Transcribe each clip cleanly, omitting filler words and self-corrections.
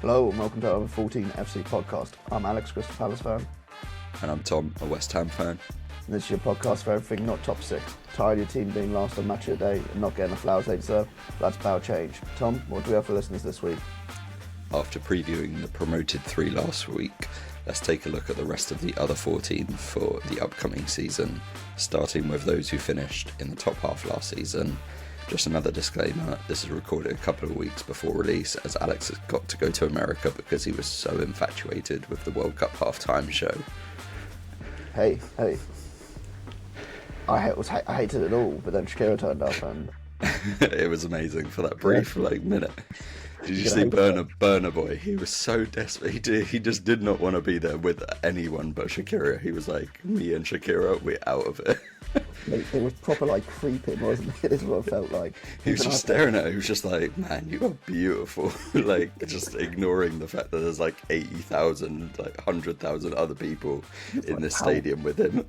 Hello and welcome to our 14 FC podcast. I'm Alex, Crystal Palace fan. And I'm Tom, a West Ham fan. And this is your podcast for everything not top six. Tired of your team being last on match of the day and not getting the flowers they deserve? That's about change. Tom, what do we have for listeners this week? After previewing the promoted 3 last week, let's take a look at the rest of the other 14 for the upcoming season, starting with those who finished in the top half last season. Just another disclaimer, this is recorded a couple of weeks before release, as Alex has got to go to America because he was so infatuated with the World Cup half-time show. Hey. I hated it all, but then Shakira turned up and... It was amazing for that brief minute. Did you see Burner Boy? He was so desperate. He just did not want to be there with anyone but Shakira. He was like, me and Shakira, we're out of it. It was proper creeping, wasn't it? This is what it felt like. He was just staring at her. He was just like, man, you are beautiful. Just ignoring the fact that there's 80,000, 100,000 other people in this stadium with him.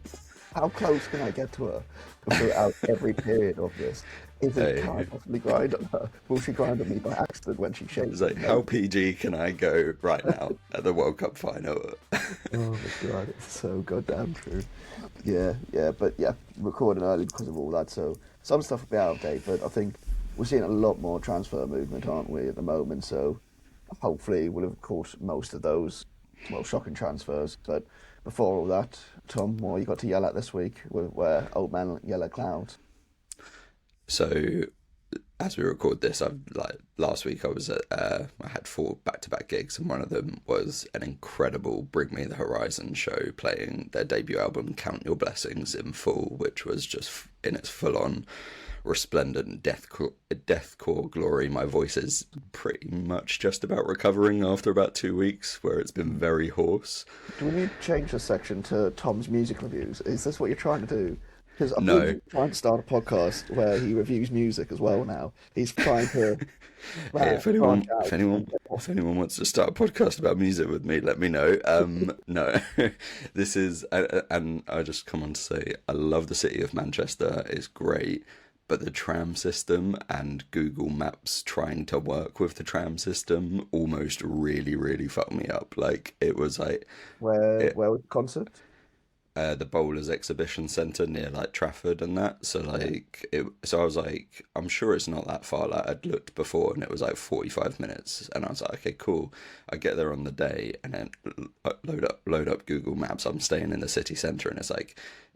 How close can I get to her throughout every period of this? Can I possibly grind on her? Will she grind on me by accident when she shakes? It's how PG can I go right now at the World Cup final? Oh my god, it's so goddamn true. Yeah, but recording early because of all that, so some stuff will be out of date, but I think we're seeing a lot more transfer movement, aren't we, at the moment, so hopefully we'll have caught most of those, shocking transfers. But before all that, Tom, what you got to yell at this week? Where old man yell at clouds? So, as we record this, last week I had 4 back-to-back gigs, and one of them was an incredible Bring Me the Horizon show playing their debut album Count Your Blessings in full, which was just in its full-on resplendent deathcore glory. My voice is pretty much just about recovering after about 2 weeks, where it's been very hoarse. Do we need to change the section to Tom's music reviews? Is this what you're trying to do? Because I'm trying to start a podcast where he reviews music as well now. He's trying to... Hey, if anyone wants to start a podcast about music with me, let me know. No, this is... And I just come on to say, I love the city of Manchester. It's great. But the tram system and Google Maps trying to work with the tram system almost really, really fucked me up. It was Where was the concert? The Bowlers Exhibition Centre near Trafford and that. So so I was I'm sure it's not that far. I'd looked before and it was 45 minutes, and I was like, okay, cool. I get there on the day and then load up Google Maps. I'm staying in the city centre and it's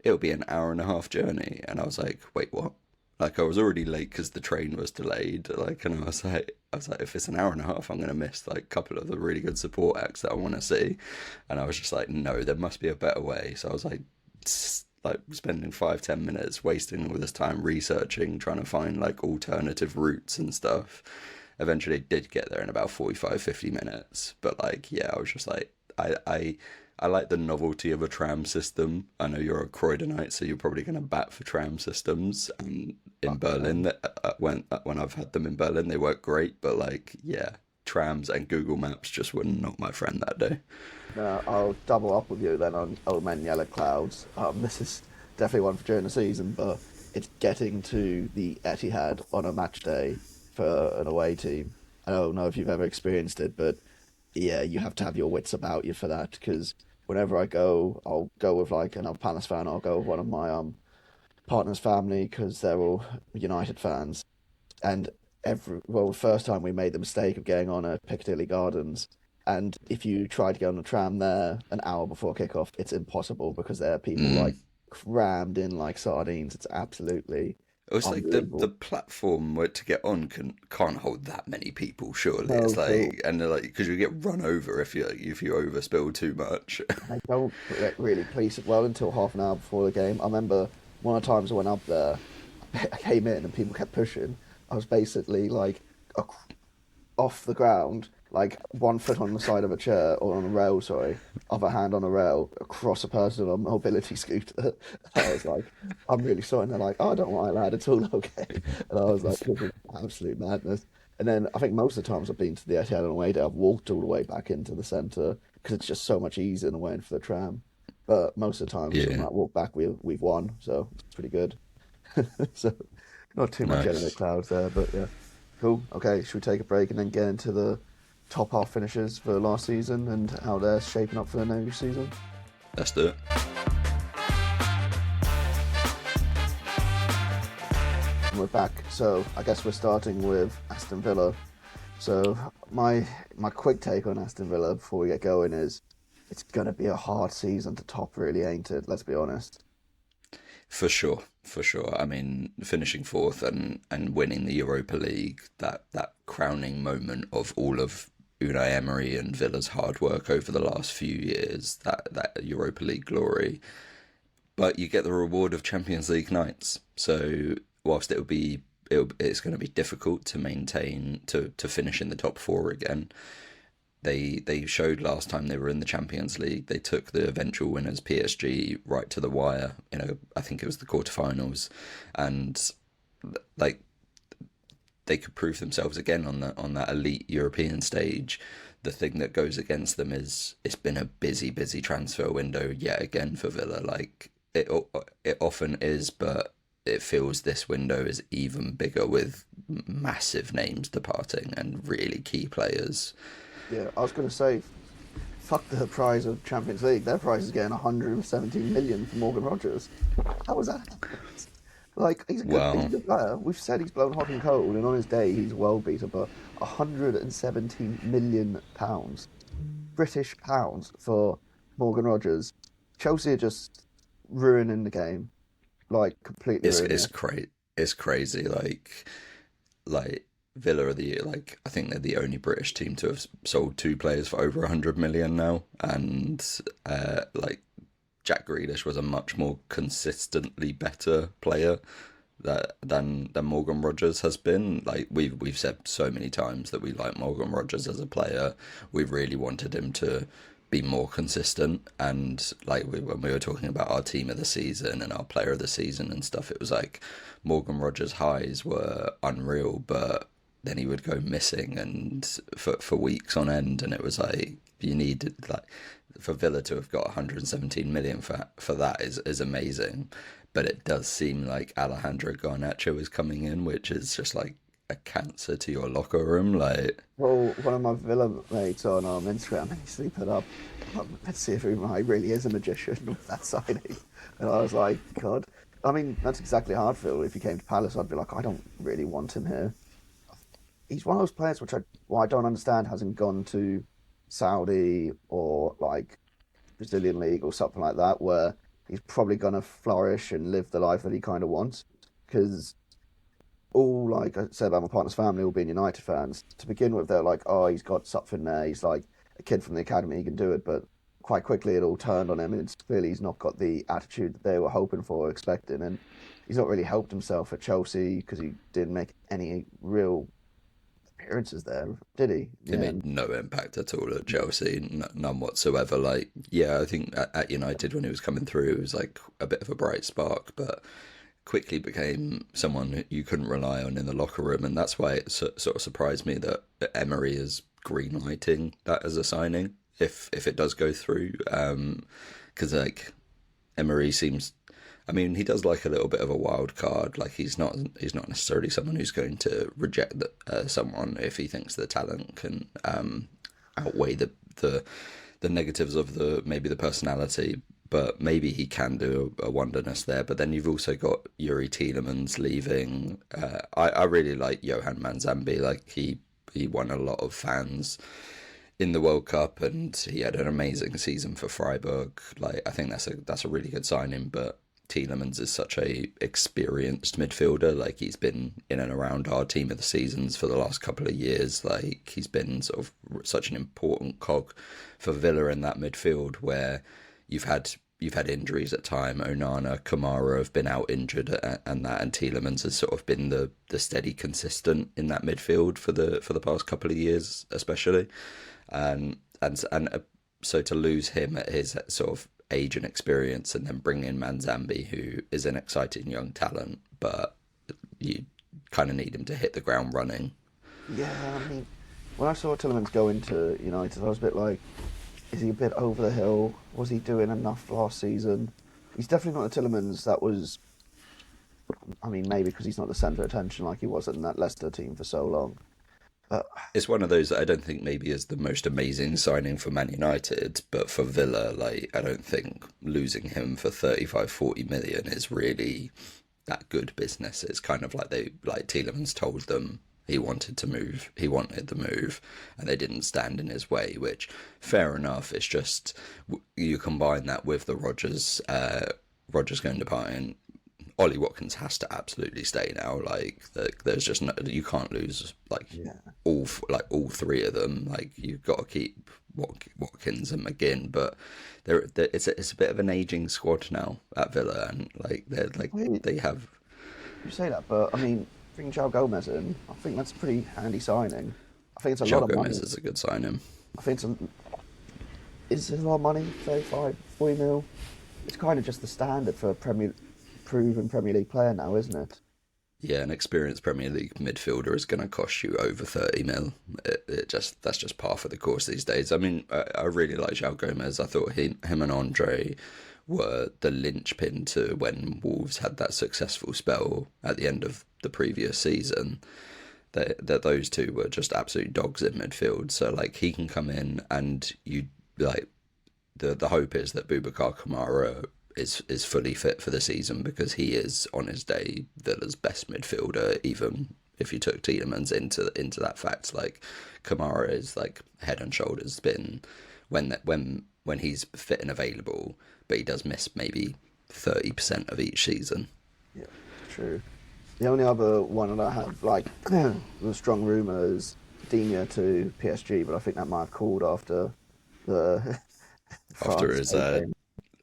it'll be an hour and a half journey, and I was like, wait, what? I was already late because the train was delayed. And I was like, if it's an hour and a half, I'm going to miss a couple of the really good support acts that I want to see. And I was just like, no, there must be a better way. So I was spending 5-10 minutes wasting all this time researching, trying to find alternative routes and stuff. Eventually did get there in about 45-50 minutes. But I was just I like the novelty of a tram system. I know you're a Croydonite, so you're probably going to bat for tram systems. And in Berlin, when I've had them in Berlin, they work great. But trams and Google Maps just were not my friend that day. I'll double up with you then on Old Man Yellow Clouds. This is definitely one for during the season, but it's getting to the Etihad on a match day for an away team. I don't know if you've ever experienced it, but yeah, you have to have your wits about you for that, because whenever I go, I'll go with another Palace fan. I'll go with one of my partner's family because they're all United fans. And the first time we made the mistake of getting on at Piccadilly Gardens, and if you try to get on the tram there an hour before kickoff, it's impossible because there are people crammed in like sardines. It's absolutely... It was the platform where to get on can't hold that many people, surely. No, it's because you get run over if you overspill too much. They don't really police it well until half an hour before the game. I remember one of the times I went up there, I came in and people kept pushing. I was basically off the ground, 1 foot on the side of a chair, or on a rail, other hand on a rail, across a person on a mobility scooter. I was like, I'm really sorry. And they're like, oh, don't worry, lad, it's all okay. And I was like, this is absolute madness. And then I think most of the times I've been to the Etihad on the way day, I've walked all the way back into the centre because it's just so much easier than waiting for the tram. But most of the time, on that walk back, we've won, so it's pretty good. So not too much in the clouds there, but yeah. Cool. Okay, should we take a break and then get into the top half finishes for last season and how they're shaping up for the new season? Let's do it. And we're back. So I guess we're starting with Aston Villa. So my quick take on Aston Villa before we get going is it's gonna be a hard season to top, really, ain't it? Let's be honest. For sure, for sure. I mean, finishing fourth and winning the Europa League, that crowning moment of all of Unai Emery and Villa's hard work over the last few years, that Europa League glory. But you get the reward of Champions League nights. So whilst it's going to be difficult to maintain to finish in the top four again. They showed last time they were in the Champions League. They took the eventual winners PSG right to the wire. I think it was the quarterfinals, and like they could prove themselves again on that elite European stage. The thing that goes against them is it's been a busy transfer window yet again for Villa. Like it often is, but it feels this window is even bigger with massive names departing and really key players. Yeah, I was going to say, fuck the prize of Champions League. Their prize is getting 117 million for Morgan Rogers. How was that? Like, he's a good player. We've said he's blown hot and cold, and on his day, he's world beater, but 117 million pounds, British pounds, for Morgan Rogers. Chelsea are just ruining the game, like completely ruining it. It's crazy. Like Villa are I think they're the only British team to have sold two players for over 100 million now, and like Jack Grealish was a much more consistently better player than Morgan Rogers has been. Like we've said so many times that we like Morgan Rogers as a player. We really wanted him to be more consistent, and when we were talking about our team of the season and our player of the season and stuff, it was like Morgan Rogers' highs were unreal, but then he would go missing and for weeks on end, and it was like you need for Villa to have got 117 million for that is amazing. But it does seem like Alejandro Garnacho is coming in, which is just like a cancer to your locker room. Like, well, one of my Villa mates on Instagram, he put up, let's see if Unai really is a magician with that signing. And I was like, God. I mean, that's exactly how I'd feel if he came to Palace. I'd be like, I don't really want him here. He's one of those players which I don't understand hasn't gone to Saudi or like Brazilian league or something like that, where he's probably gonna flourish and live the life that he kind of wants. Because all, like I said about my partner's family, all being United fans, to begin with, they're like, oh, he's got something there. He's like a kid from the academy, he can do it. But quite quickly, it all turned on him, and it's clearly he's not got the attitude that they were hoping for, expecting, and he's not really helped himself at Chelsea because he didn't make any real appearances there, did he? He made no impact at all at Chelsea, none whatsoever. Like, yeah, I think at United when he was coming through, it was like a bit of a bright spark, but quickly became someone you couldn't rely on in the locker room, and that's why it sort of surprised me that Emery is green-lighting that as a signing if it does go through, because like Emery seems, I mean, he does like a little bit of a wild card. Like he's not necessarily someone who's going to reject someone if he thinks the talent can outweigh the negatives of maybe the personality. But maybe he can do a wonderness there. But then you've also got Yuri Tielemans leaving. I really like Johan Manzambi. Like he won a lot of fans in the World Cup, and he had an amazing season for Freiburg. Like I think that's a really good signing. But Tielemans is such a experienced midfielder. Like he's been in and around our team of the seasons for the last couple of years. Like he's been sort of such an important cog for Villa in that midfield where you've had injuries at time. Onana, Kamara have been out injured, and Tielemans has sort of been the steady consistent in that midfield for the past couple of years, especially, and so to lose him at his sort of age and experience, and then bring in Manzambi, who is an exciting young talent, but you kind of need him to hit the ground running. Yeah, I mean, when I saw Tielemans go into United, I was a bit like, is he a bit over the hill? Was he doing enough last season? He's definitely not the Tielemans that was, I mean, maybe because he's not the centre of attention like he was in that Leicester team for so long. But It's one of those that I don't think maybe is the most amazing signing for Man United, but for Villa, like, I don't think losing him for 35, 40 million is really that good business. It's kind of like Tielemans told them he wanted to move, he wanted the move, and they didn't stand in his way, which, fair enough. It's just, you combine that with the Rodgers going to Bayern. Ollie Watkins has to absolutely stay now. Like, there's just no, you can't lose like yeah, all three of them. Like, you've got to keep Watkins and McGinn, but it's a bit of an aging squad now at Villa, and like they have. you say that, but I mean, bring João Gomez in. I think that's a pretty handy signing. I think it's a lot João of money. Gomez is a good signing. I think is it a lot of money? 35, 40 mil. It's kind of just the standard for a proven Premier League player now, isn't it? Yeah, an experienced Premier League midfielder is going to cost you over 30 mil. That's just par for the course these days. I mean, I really like João Gomez. I thought him and Andre were the linchpin to when Wolves had that successful spell at the end of the previous season. That those two were just absolute dogs in midfield. So like, he can come in, and you like the hope is that Boubacar Kamara is fully fit for the season, because he is on his day Villa's best midfielder. Even if you took Tielemans into that fact, like, Kamara is like head and shoulders been when he's fit and available, but he does miss maybe 30% of each season. Yeah, true. The only other one that I have, like, the strong rumours, Digne to PSG, but I think that might have called after the After France his game.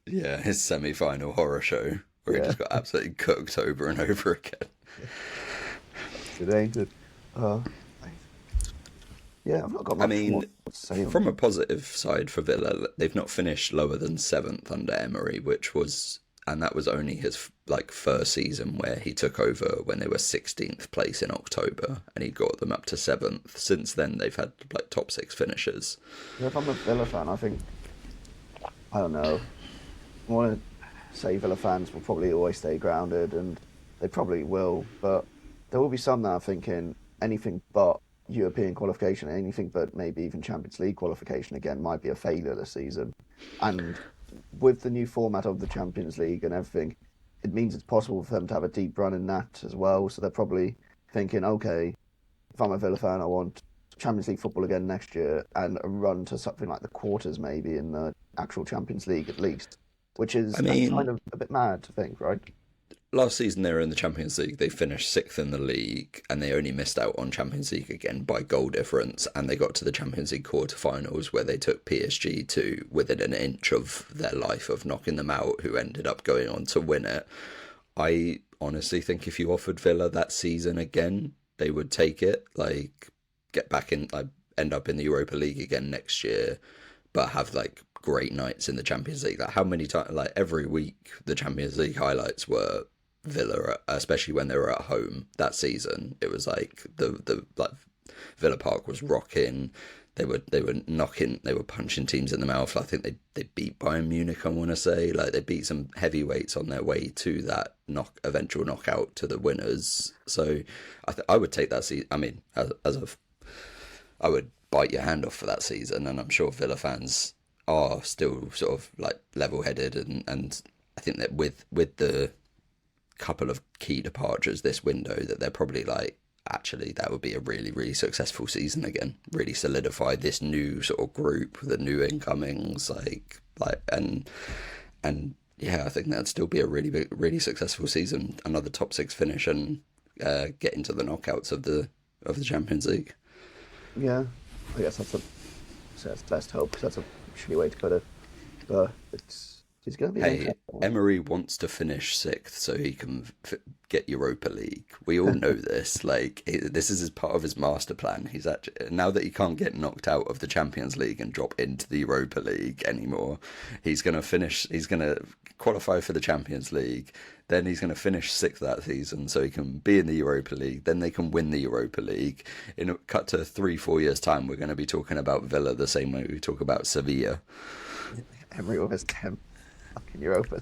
his semi-final horror show where he Yeah, just got absolutely cooked over and over again. it ain't it. Uh, yeah, I've not got I much more mean, to say on from it. a positive side for Villa, they've not finished lower than seventh under Emery, and that was only his like first season where he took over when they were 16th place in October, and he got them up to seventh. Since then, they've had like top six finishes. Yeah, if I'm a Villa fan, I think, I don't know, I want to say Villa fans will probably always stay grounded, and they probably will, but there will be some that are thinking anything but European qualification, anything but maybe even Champions League qualification again might be a failure this season. And with the new format of the Champions League and everything, it means it's possible for them to have a deep run in that as well. So they're probably thinking, okay, if I'm a Villa fan, I want Champions League football again next year and a run to something like the quarters maybe in the actual Champions League at least, which is I that's kind mean, of a bit mad to think, right? last season they were in the Champions League. They finished sixth in the league, and they only missed out on Champions League again by goal difference. And they got to the Champions League quarterfinals, where they took PSG to within an inch of their life of knocking them out, who ended up going on to win it. I honestly think if you offered Villa that season again, they would take it. Like, get back in, like, end up in the Europa League again next year, but have like great nights in the Champions League. Like, how many times, like, every week, the Champions League highlights were Villa, especially when they were at home that season. It was like the like Villa Park was rocking. They were knocking, they were punching teams in the mouth. I think they beat Bayern Munich, I want to say. Like, they beat some heavyweights on their way to that eventual knockout to the winners. So I would take that season. I mean, I would bite your hand off for that season, and I'm sure Villa fans are still sort of like level-headed, and I think that with the couple of key departures this window, that they're probably like, actually, that would be a really, really successful season again. Really solidify this new sort of group, the new incomings, and yeah, I think that'd still be a really big, really successful season. Another top six finish, and get into the knockouts of the Champions League. Yeah, I guess that's best hope, 'cause that's a shitty way to put it. But it's going to be an Hey, interesting one. Emery wants to finish sixth so he can get Europa League. We all know this. Like, this is part of his master plan. He's actually, now that he can't get knocked out of the Champions League and drop into the Europa League anymore, he's going to finish. He's going to qualify for the Champions League. Then he's going to finish sixth that season so he can be in the Europa League. Then they can win the Europa League. In a cut to 3-4 years time, we're going to be talking about Villa the same way we talk about Sevilla. Emery with his 10th fucking Europa.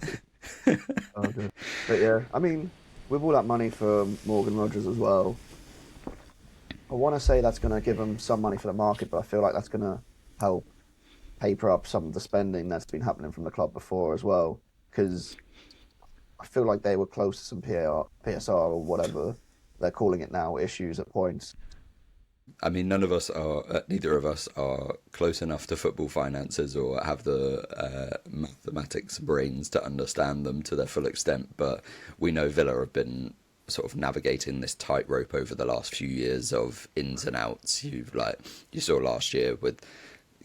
Oh, dear. But yeah, I mean, with all that money for Morgan Rogers as well, I want to say that's going to give them some money for the market, but I feel like that's going to help paper up some of the spending that's been happening from the club before as well. Because I feel like they were close to some PSR or whatever they're calling it now, issues at points. I mean, neither of us are close enough to football finances or have the mathematics brains to understand them to their full extent. But we know Villa have been sort of navigating this tightrope over the last few years of ins and outs. You saw last year with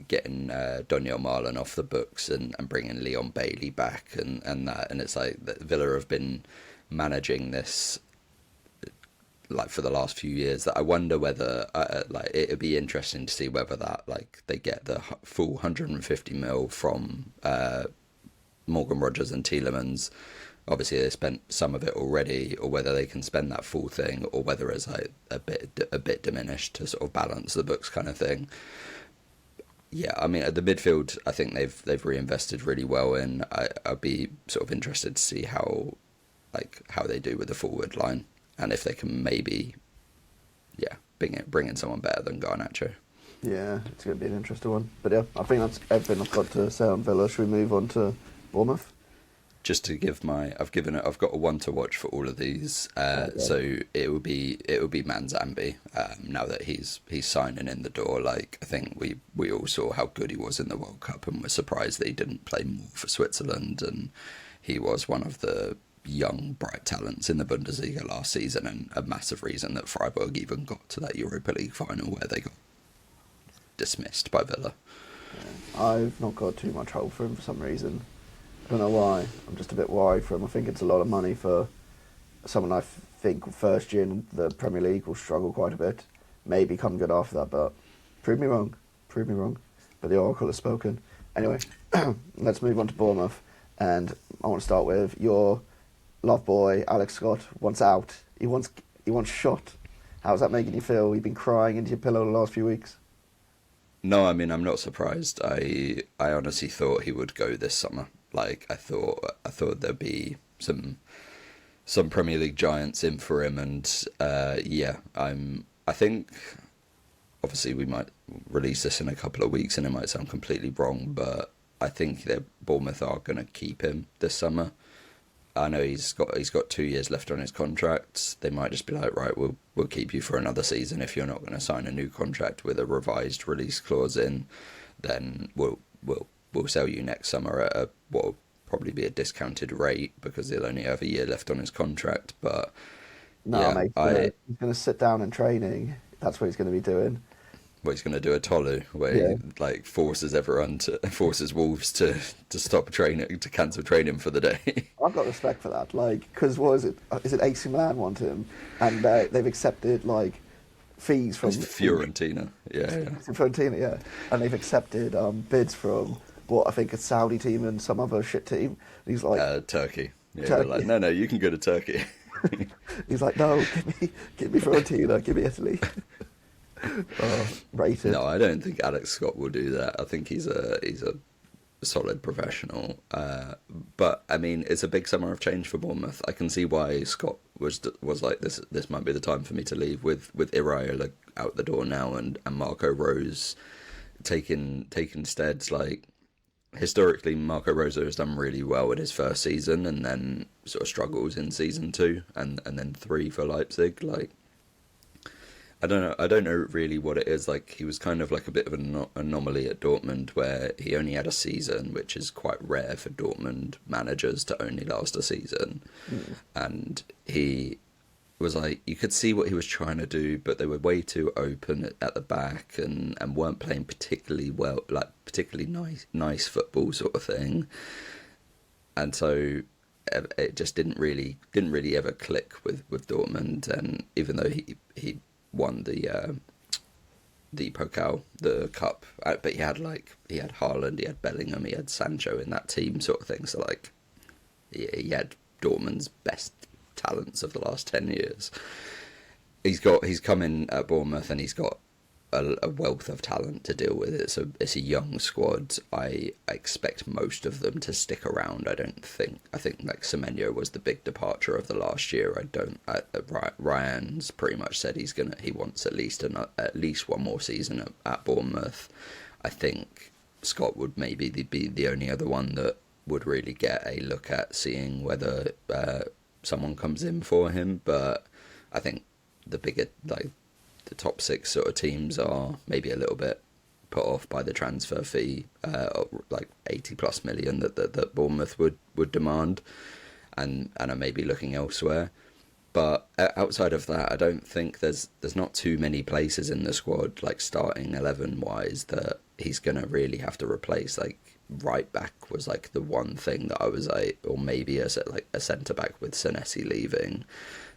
getting Doniel Marlon off the books and bringing Leon Bailey back and it's like that Villa have been managing this like for the last few years, that I wonder whether like it'd be interesting to see whether that like they get the full 150 mil from Morgan Rogers and Tielemans. Obviously they spent some of it already, or whether they can spend that full thing, or whether it's like a bit diminished to sort of balance the books kind of thing. Yeah, I mean, at the midfield, I think they've reinvested really well in. I'd be sort of interested to see how they do with the forward line, and if they can maybe, yeah, bring in someone better than Garnacho. Yeah, it's going to be an interesting one. But yeah, I think that's everything I've got to say on Villa. Should we move on to Bournemouth? Just to give I've got a one to watch for all of these. Okay. So it would be Manzambi. Now that he's signing in the door, like I think we all saw how good he was in the World Cup, and were surprised that he didn't play more for Switzerland. And he was one of the young bright talents in the Bundesliga last season, and a massive reason that Freiburg even got to that Europa League final where they got dismissed by Villa. Yeah. I've not got too much hope for him for some reason. I don't know why. I'm just a bit worried for him. I think it's a lot of money for someone I think first year in the Premier League will struggle quite a bit. Maybe come good after that, but prove me wrong. Prove me wrong. But the Oracle has spoken. Anyway, let's move on to Bournemouth. And I want to start with your love boy, Alex Scott, wants out. He wants shot. How's that making you feel? You've been crying into your pillow the last few weeks. No, I mean, I'm not surprised. I honestly thought he would go this summer. Like I thought there'd be some Premier League giants in for him, and I think obviously we might release this in a couple of weeks, and it might sound completely wrong, but I think that Bournemouth are going to keep him this summer. I know he's got 2 years left on his contract. They might just be like, right, we'll keep you for another season. If you're not going to sign a new contract with a revised release clause in, then we'll sell you next summer at what will probably be a discounted rate, because he'll only have a year left on his contract. But No, yeah, mate, he's going to sit down in training. That's what he's going to be doing. he's going to do a Tolu where Yeah. he like forces Wolves to stop training, to cancel training for the day. I've got respect for that. Like, because what is it? Is it AC Milan want him? And they've accepted, like, fees from... It's Fiorentina. Yeah. Fiorentina, yeah. And they've accepted bids from what I think a Saudi team and some other shit team. And he's like, Turkey. Yeah, Turkey. they're like, no, you can go to Turkey. he's like, no, give me Fiorentina, give me Italy. Rated. No, I don't think Alex Scott will do that. I think he's a solid professional. But I mean, it's a big summer of change for Bournemouth. I can see why Scott was like, this might be the time for me to leave, with Iraola out the door now, and Marco Rose taking steads. Like, historically, Marco Rosa has done really well in his first season, and then sort of struggles in season 2 and then 3 for Leipzig. Like, I don't know really what it is. Like, he was kind of like a bit of an anomaly at Dortmund, where he only had a season, which is quite rare for Dortmund managers to only last a season. And he was like, you could see what he was trying to do, but they were way too open at the back, and weren't playing particularly well, like particularly nice football sort of thing. And so it just didn't really ever click with Dortmund. And even though he won the Pokal, the cup, but he had Haaland, he had Bellingham, he had Sancho in that team sort of thing. So like he had Dortmund's best talents of the last 10 years. He's come in at Bournemouth, and he's got a wealth of talent to deal with. It's a young squad. I expect most of them to stick around. I think like Semenyo was the big departure of the last year. Ryan's pretty much said he wants at least one more season at Bournemouth. I think Scott would maybe be the only other one that would really get a look at seeing whether someone comes in for him. But I think the bigger, like the top six sort of teams, are maybe a little bit put off by the transfer fee, like 80 plus million that Bournemouth would demand, and are maybe looking elsewhere. But outside of that, I don't think there's not too many places in the squad, like starting 11 wise, that he's gonna really have to replace. Like right back was like the one thing that I was like, or maybe a centre back with Senesi leaving,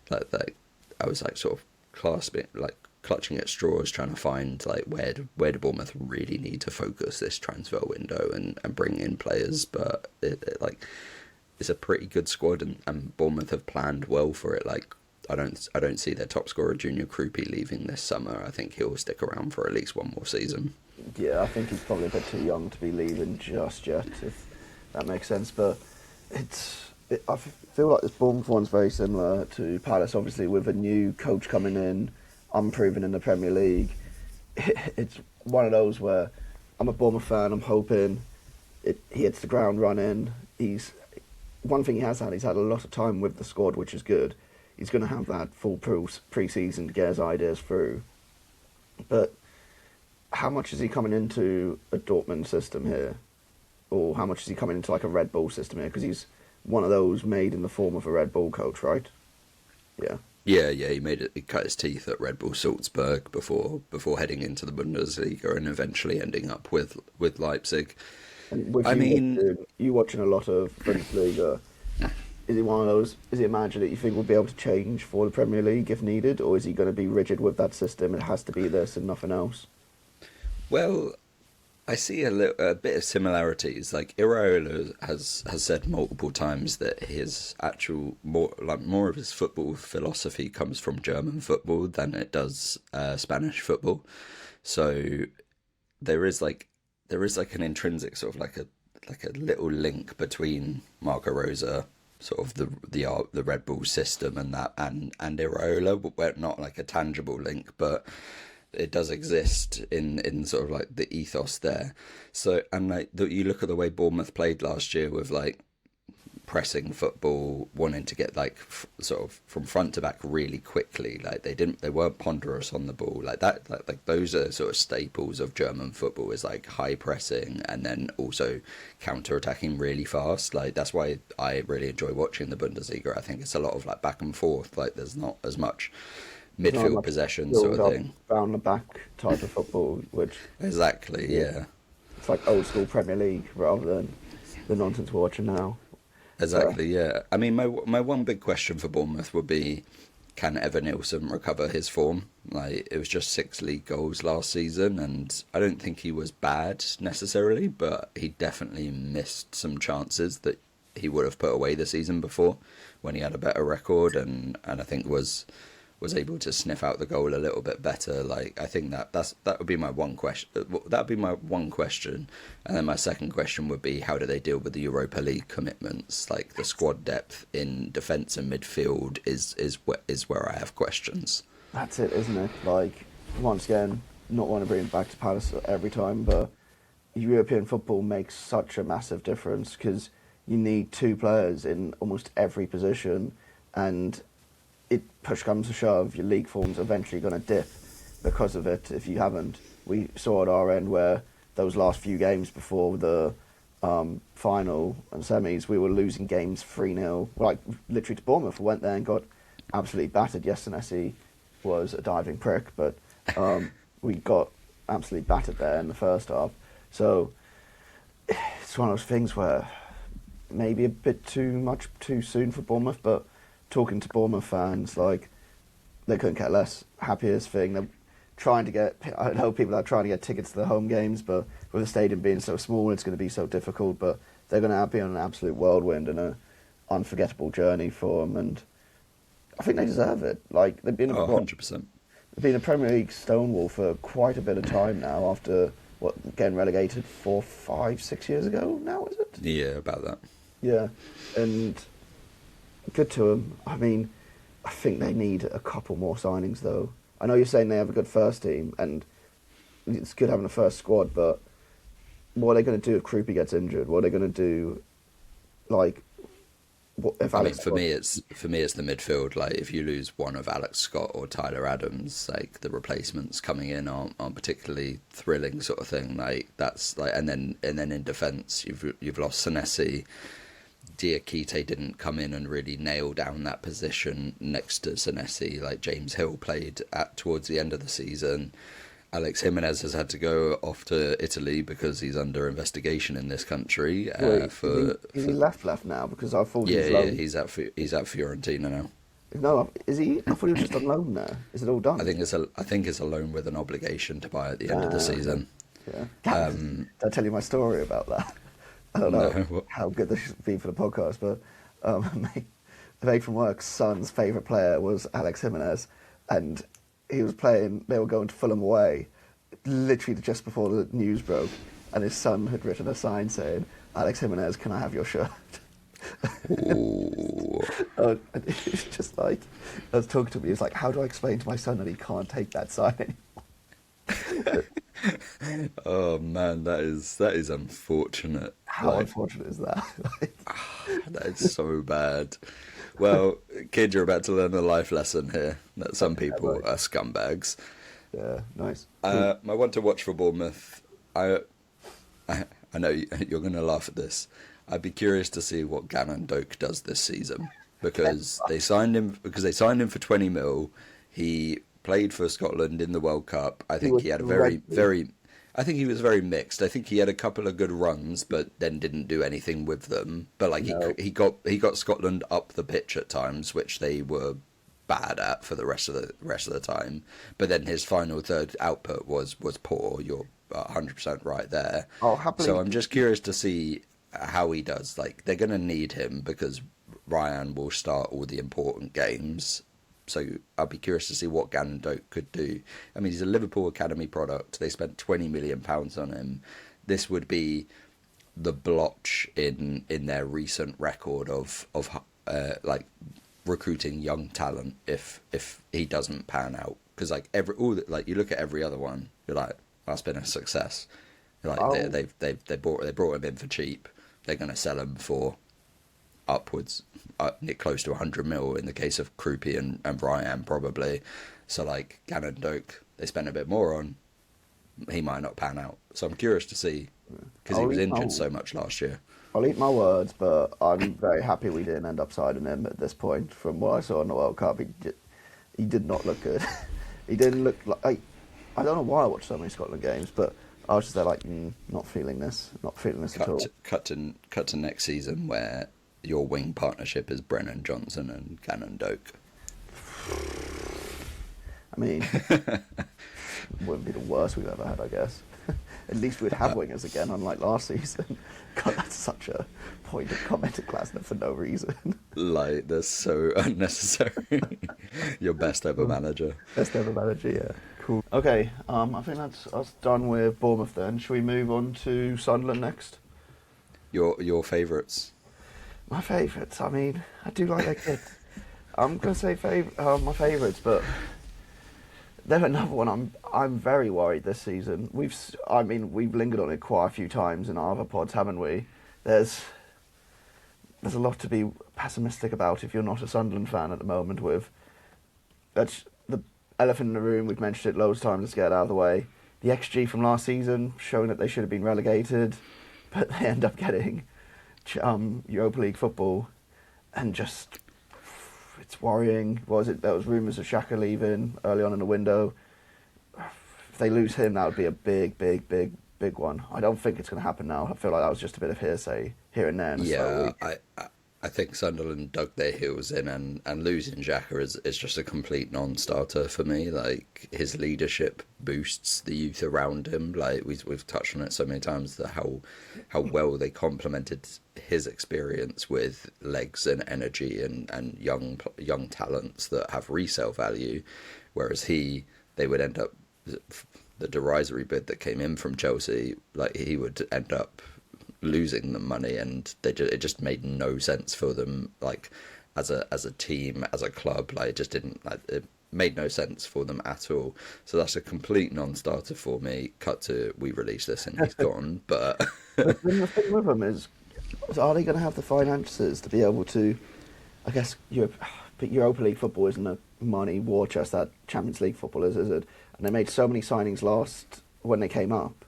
like I was like sort of clutching at straws, trying to find like where do Bournemouth really need to focus this transfer window and bring in players. But it's a pretty good squad, and Bournemouth have planned well for it. Like I don't see their top scorer Junior Krupi leaving this summer. I think he'll stick around for at least one more season. Yeah, I think he's probably a bit too young to be leaving just yet, if that makes sense. But I feel like this Bournemouth one's very similar to Palace, obviously, with a new coach coming in, unproven in the Premier League. It's one of those where I'm a Bournemouth fan. I'm hoping he hits the ground running. One thing he's had a lot of time with the squad, which is good. He's going to have that full pre-season to get his ideas through. But how much is he coming into a Dortmund system here? Or how much is he coming into like a Red Bull system here? Because he's one of those made in the form of a Red Bull coach, right? Yeah. Yeah, he cut his teeth at Red Bull Salzburg before heading into the Bundesliga and eventually ending up with Leipzig. And you watching a lot of Bundesliga, is he one of those? Is he a manager that you think will be able to change for the Premier League if needed, or is he going to be rigid with that system? It has to be this and nothing else. Well, I see a bit of similarities. Like Iraola has said multiple times that his actual more of his football philosophy comes from German football than it does Spanish football. So there is an intrinsic sort of like a little link between Marco Rosa, sort of the Red Bull system, and Iraola, but not like a tangible link, but it does exist in sort of like the ethos there. So, and like you look at the way Bournemouth played last year with like pressing football, wanting to get like sort of from front to back really quickly. Like they weren't ponderous on the ball like that. Like those are sort of staples of German football, is like high pressing and then also counter attacking really fast. Like that's why I really enjoy watching the Bundesliga. I think it's a lot of like back and forth. Like there's not as much midfield possession sort of thing, round the back type of football, which exactly, yeah. It's like old school Premier League rather than the nonsense we're watching now. Exactly, yeah. I mean, my one big question for Bournemouth would be, can Evan Nilsson recover his form? Like, it was just 6 league goals last season, and I don't think he was bad necessarily, but he definitely missed some chances that he would have put away the season before when he had a better record, and I think was able to sniff out the goal a little bit better. Like, I think that would be my one question. That would be my one question, and then my second question would be, how do they deal with the Europa League commitments? Like the squad depth in defence and midfield is where I have questions. That's it, isn't it? Like, once again, not want to bring it back to Palace every time, but European football makes such a massive difference because you need 2 players in almost every position, and push comes to shove, your league form's eventually going to dip because of it if you haven't. We saw at our end where those last few games before the final and semis, we were losing games 3-0, like literally to Bournemouth. We went there and got absolutely battered. Yes, Senesi was a diving prick, but we got absolutely battered there in the first half. So it's one of those things where maybe a bit too soon for Bournemouth, but talking to Bournemouth fans, like, they couldn't care less. Happiest thing. They're trying to get, I know people are trying to get tickets to the home games, but with the stadium being so small, it's going to be so difficult, but they're going to be on an absolute whirlwind and an unforgettable journey for them, and I think they deserve it. Like, they've been 100%. been a Premier League stonewall for quite a bit of time now. After getting relegated 4, 5, 6 years ago now, is it? Yeah, about that. Yeah, and good to them. I mean, I think they need a couple more signings though. I know you're saying they have a good first team, and it's good having a first squad, but what are they going to do if Krupi gets injured? What are they going to do, like, if I mean, Alex for Scott... me, it's the midfield. Like, if you lose one of Alex Scott or Tyler Adams, like the replacements coming in aren't particularly thrilling, sort of thing. Like that's like, and then in defence, you've lost Senesi. Diakite didn't come in and really nail down that position next to Senesi. Like James Hill played at towards the end of the season. Alex Jimenez has had to go off to Italy because he's under investigation in this country. Wait, is he left now? Because I thought He's at Fiorentina now. No, is he? I thought he was just on loan there. Is it all done? I think it's a loan with an obligation to buy at the end of the season. Yeah. Did I tell you my story about that? I don't know how good this should be for the podcast, but the mate from work's son's favourite player was Alex Jimenez, and he was playing. They were going to Fulham away, literally just before the news broke, and his son had written a sign saying, "Alex Jimenez, can I have your shirt?" Ooh. It's just like, I was talking to me. He's like, "How do I explain to my son that he can't take that sign anymore?" Oh man, that is unfortunate. How unfortunate is that? That is so bad. Well, kid, you're about to learn a life lesson here that some people are scumbags. Yeah, nice. My one to watch for Bournemouth. I know you're going to laugh at this. I'd be curious to see what Gannon Doak does this season because they signed him for 20 mil. He played for Scotland in the World Cup. I think he had a I think he was very mixed. I think he had a couple of good runs, but then didn't do anything with them. But like he got Scotland up the pitch at times, which they were bad at for the rest of the time. But then his final third output was poor. You're 100% right there. So I'm just curious to see how he does. Like they're going to need him because Ryan will start all the important games. So I'll be curious to see what Gannon Doak could do. I mean, he's a Liverpool Academy product. They spent £20 million on him. This would be the blotch in their recent record of like recruiting young talent if he doesn't pan out. Because like you look at every other one, you're like, that's been a success. Like they brought him in for cheap. They're going to sell him for upwards, close to 100 mil in the case of Krupi and Ryan probably. So like Gannon Doak, they spent a bit more on. He might not pan out. So I'm curious to see because he was injured so much last year. I'll eat my words, but I'm very happy we didn't end up signing him at this point. From what I saw in the World Cup, he did not look good. He didn't look like... I don't know why I watched so many Scotland games, but I was just there like, not feeling this at all. Cut to next season where your wing partnership is Brennan Johnson and Gannon Doak. I mean, wouldn't be the worst we've ever had, I guess. At least we'd have wingers again, unlike last season. God, that's such a pointed comment at Glasner for no reason. Like, that's so unnecessary. Your best ever manager. Best ever manager, yeah. Cool. Okay, I think that's us done with Bournemouth then. Shall we move on to Sunderland next? Your favourites? My favourites, I mean, I do like their kids. I'm going to say my favourites, but they're another one I'm very worried this season. We've lingered on it quite a few times in our other pods, haven't we? There's a lot to be pessimistic about if you're not a Sunderland fan at the moment. That's the elephant in the room. We've mentioned it loads of times. Let's get it out of the way. The XG from last season showing that they should have been relegated, but they end up getting Europa League football, and just it's worrying. There was rumours of Xhaka leaving early on in the window. If they lose him, that would be a big one. I don't think it's going to happen now. I feel like that was just a bit of hearsay here and there. Yeah, I think Sunderland dug their heels in, and losing Xhaka is just a complete non-starter for me. Like, his leadership boosts the youth around him. Like, we've touched on it so many times, that how well they complemented his experience with legs and energy and young talents that have resale value, whereas he they would end up, the derisory bid that came in from Chelsea, like he would end up losing them money, and it just made no sense for them, like as a team, as a club. Like it just didn't, like, it made no sense for them at all. So that's a complete non-starter for me. Cut to we release this and he's gone. But But then the thing with them is are they going to have the finances to be able to? I guess but Europa League football isn't a money war chest that Champions League football is it? And they made so many signings last when they came up.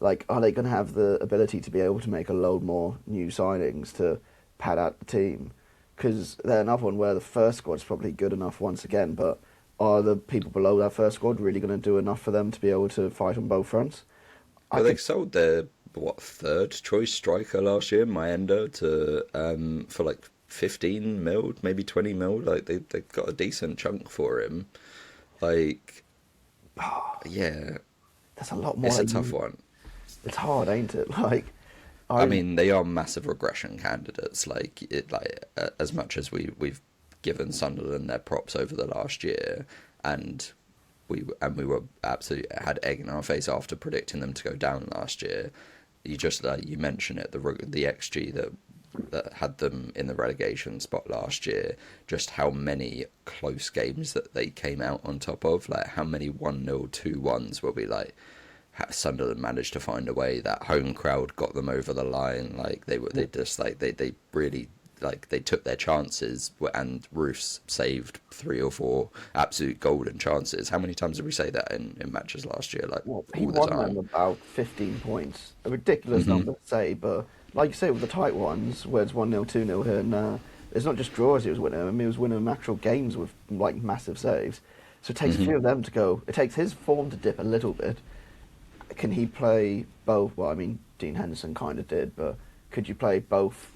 Like, are they going to have the ability to be able to make a load more new signings to pad out the team? Because they're another one where the first squad's probably good enough once again, but are the people below that first squad really going to do enough for them to be able to fight on both fronts? well, they sold their third choice striker last year, Maenda, to for like 15 mil, maybe 20 mil. Like they got a decent chunk for him. Like, yeah, That's a lot more. it's a tough one. It's hard, ain't it? Like, I mean, they are massive regression candidates. Like as much as we've given Sunderland their props over the last year, and we were absolutely had egg in our face after predicting them to go down last year. You just you mentioned it, the XG that had them in the relegation spot last year. Just how many close games that they came out on top of. Like how many 1-0, 2-1s will be like. Sunderland managed to find a way. That home crowd got them over the line. Like they really, like, they took their chances, and Roofs saved 3 or 4 absolute golden chances. How many times did we say that in matches last year? Like, well, he all the won time. them about 15 points. A ridiculous number to say, but like you say, with the tight ones, where it's 1-0, 2-0 here and there, it's not just draws he was winning. I mean, he was winning actual games with like massive saves. So it takes a few of them to go. It takes his form to dip a little bit. Can he play both? Well, I mean, Dean Henderson kind of did, but could you play both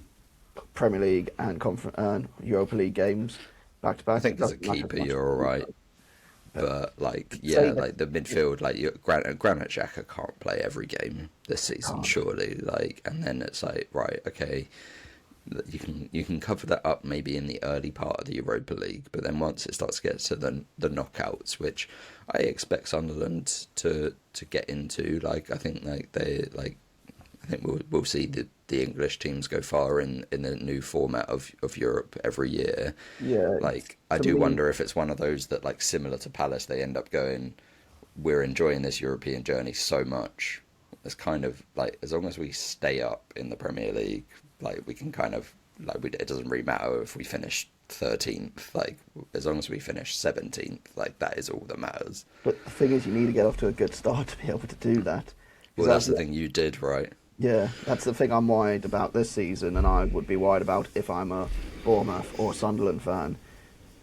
Premier League and Europa League games back to back? I think as a keeper, you're all right. But like, yeah, like the midfield, like Granit Xhaka can't play every game this season, surely. Like, and then it's like, right, okay, you can cover that up maybe in the early part of the Europa League, but then once it starts to get to the knockouts, which I expect Sunderland to get into, like I think I think we'll see the English teams go far in the new format of Europe every year. Yeah, like I do wonder if it's one of those that, like, similar to Palace, they end up going, we're enjoying this European journey so much. It's kind of like, as long as we stay up in the Premier League, like we can kind of it doesn't really matter if we finish 13th. Like as long as we finish 17th, like that is all that matters. But the thing is, you need to get off to a good start to be able to do that. Well, that's the thing you did, right? Yeah, that's the thing I'm worried about this season, and I would be worried about if I'm a Bournemouth or Sunderland fan.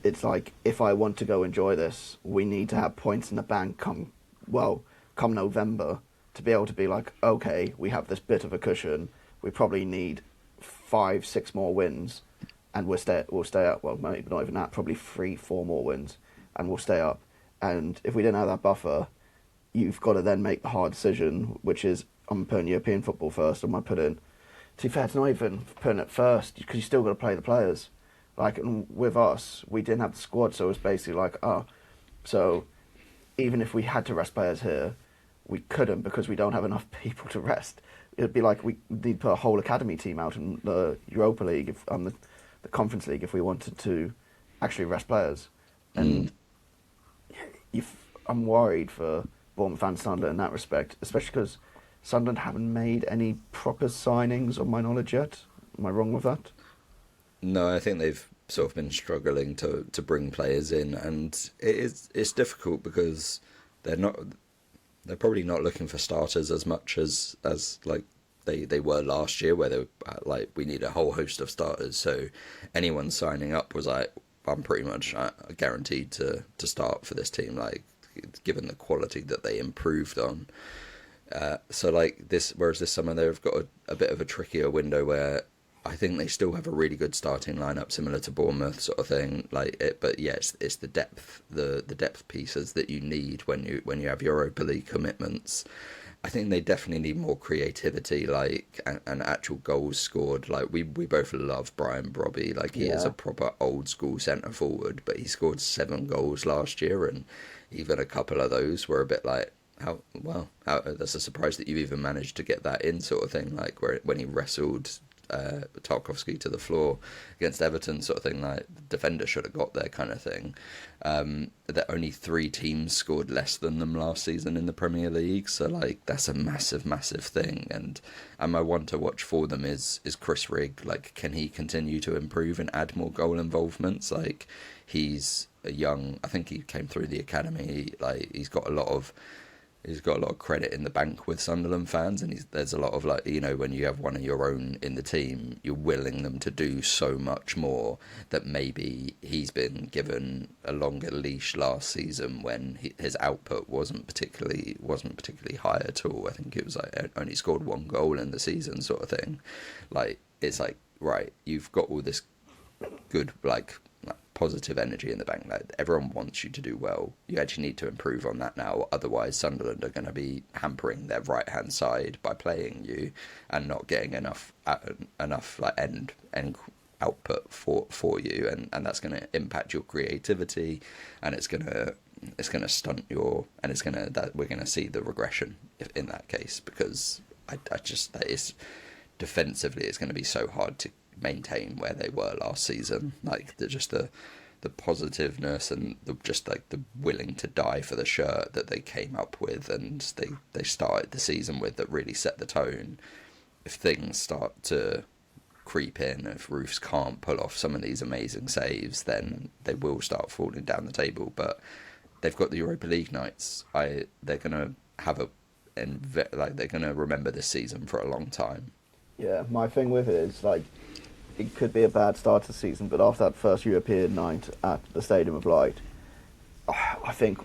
It's like, if I want to go enjoy this, we need to have points in the bank come November to be able to be like, okay, we have this bit of a cushion. We probably need 5-6 more wins, and we'll stay up. Well, maybe not even that. Probably 3-4 more wins, and we'll stay up. And if we didn't have that buffer, you've got to then make the hard decision, which is, I'm putting European football first. Am I putting? To be fair, it's not even putting it first, because you still got to play the players. Like, and with us, we didn't have the squad, so it was basically like, so even if we had to rest players here, we couldn't, because we don't have enough people to rest. It'd be like we need to put a whole academy team out in the Europa League, the Conference League, if we wanted to actually rest players. And I'm worried for Bournemouth and Sunderland in that respect, especially because Sunderland haven't made any proper signings, of my knowledge, yet. Am I wrong with that? No, I think they've sort of been struggling to bring players in, and it's difficult because they're probably not looking for starters as much as like they were last year, where they were like, we need a whole host of starters. So anyone signing up was like, I'm pretty much guaranteed to start for this team, like given the quality that they improved on. So like whereas this summer they've got a bit of a trickier window where I think they still have a really good starting lineup, similar to Bournemouth sort of thing. But yeah, it's the depth, the depth pieces that you need when you have Europa League commitments. I think they definitely need more creativity, like and actual goals scored. Like we both love Brian Brobby. Like he is a Yeah, proper old school centre forward, but he scored 7 goals last year, and even a couple of those were a bit like that's a surprise that you've even managed to get that in, sort of thing. Like where when he wrestled Tarkovsky to the floor against Everton, sort of thing. Like the defender should have got there, kind of thing. That only 3 teams scored less than them last season in the Premier League, so like that's a massive, massive thing. And my one to watch for them is Chris Rigg. Like, can he continue to improve and add more goal involvements? Like, he's a young. I think he came through the academy. Like, he's got a lot of credit in the bank with Sunderland fans, and there's a lot of, like, you know, when you have one of your own in the team, you're willing them to do so much more that maybe he's been given a longer leash last season when his output wasn't particularly high at all. I think it was like only scored 1 goal in the season, sort of thing. Like, it's like, right, you've got all this good like positive energy in the bank. Like, everyone wants you to do well. You actually need to improve on that now. Otherwise, Sunderland are going to be hampering their right hand side by playing you and not getting enough like end output for you, and that's going to impact your creativity, and it's going to stunt your, and we're going to see the regression in that case, because I just, that is, defensively it's going to be so hard to maintain where they were last season. Like, the positiveness and the willing to die for the shirt that they came up with, and they started the season with, that really set the tone. If things start to creep in, if Roofs can't pull off some of these amazing saves, then they will start falling down the table. But they've got the Europa League nights. They're gonna have they're gonna remember this season for a long time. yeah. My thing with it is, like, it could be a bad start to the season, but after that first European night at the Stadium of Light, I think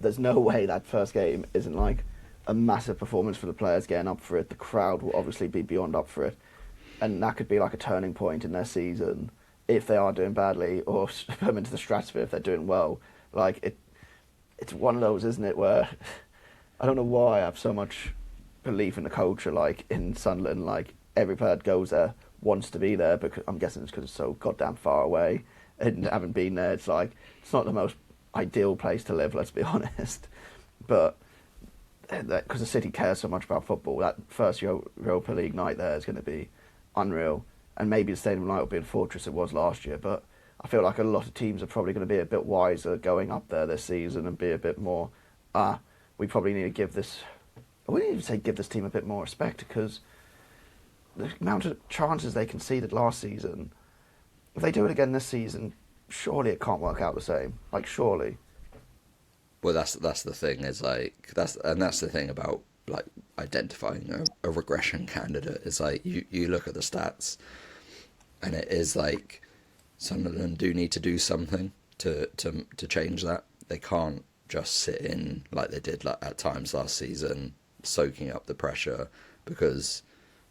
there's no way that first game isn't like a massive performance for the players getting up for it. The crowd will obviously be beyond up for it, and that could be like a turning point in their season if they are doing badly, or put them into the stratosphere if they're doing well. Like, it's one of those, isn't it, where I don't know why I have so much belief in the culture, like in Sunderland. Like, every player that goes there wants to be there, because I'm guessing it's because it's so goddamn far away and haven't been there. It's like, it's not the most ideal place to live, let's be honest. But because the city cares so much about football, that first Europa League night there is going to be unreal. And maybe the Stadium of Light will be a fortress it was last year, but I feel like a lot of teams are probably going to be a bit wiser going up there this season and be a bit more, we probably need to give this, I wouldn't even say give this team a bit more respect, because the amount of chances they conceded last season, if they do it again this season, surely it can't work out the same. Like, surely. Well, that's the thing, is like, that's the thing about, like, identifying a regression candidate, is like, you look at the stats, and it is like Sunderland do need to do something to change that. They can't just sit in like they did, like, at times last season, soaking up the pressure, because